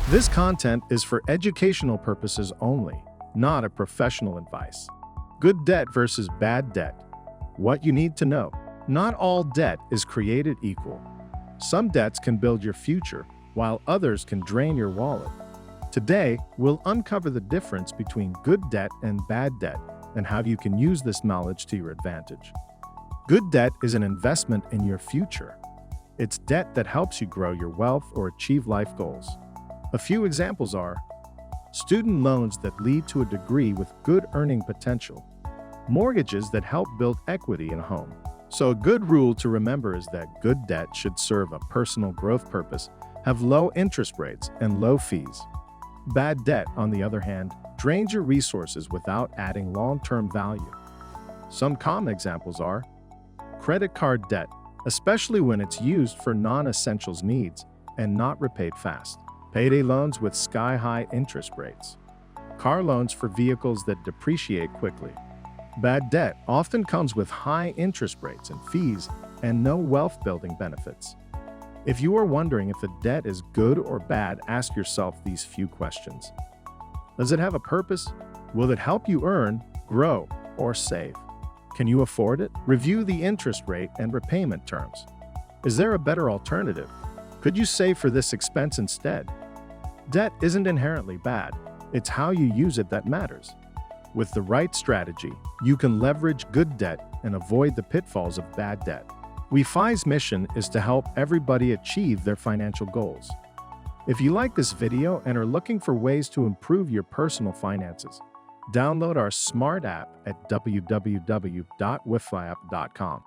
This content is for educational purposes only, not a professional advice. Good debt versus bad debt. What you need to know. Not all debt is created equal. Some debts can build your future, while others can drain your wallet. Today, we'll uncover the difference between good debt and bad debt and how you can use this knowledge to your advantage. Good debt is an investment in your future. It's debt that helps you grow your wealth or achieve life goals. A few examples are student loans that lead to a degree with good earning potential, mortgages that help build equity in a home. So a good rule to remember is that good debt should serve a personal growth purpose, have low interest rates, and low fees. Bad debt, on the other hand, drains your resources without adding long-term value. Some common examples are credit card debt, especially when it's used for non-essentials needs and not repaid fast. Payday loans with sky-high interest rates. Car loans for vehicles that depreciate quickly. Bad debt often comes with high interest rates and fees and no wealth-building benefits. If you are wondering if a debt is good or bad, ask yourself these few questions. Does it have a purpose? Will it help you earn, grow, or save? Can you afford it? Review the interest rate and repayment terms. Is there a better alternative? Could you save for this expense instead? Debt isn't inherently bad. It's how you use it that matters. With the right strategy, you can leverage good debt and avoid the pitfalls of bad debt. WeFi's mission is to help everybody achieve their financial goals. If you like this video and are looking for ways to improve your personal finances, download our smart app at www.wefiapp.com.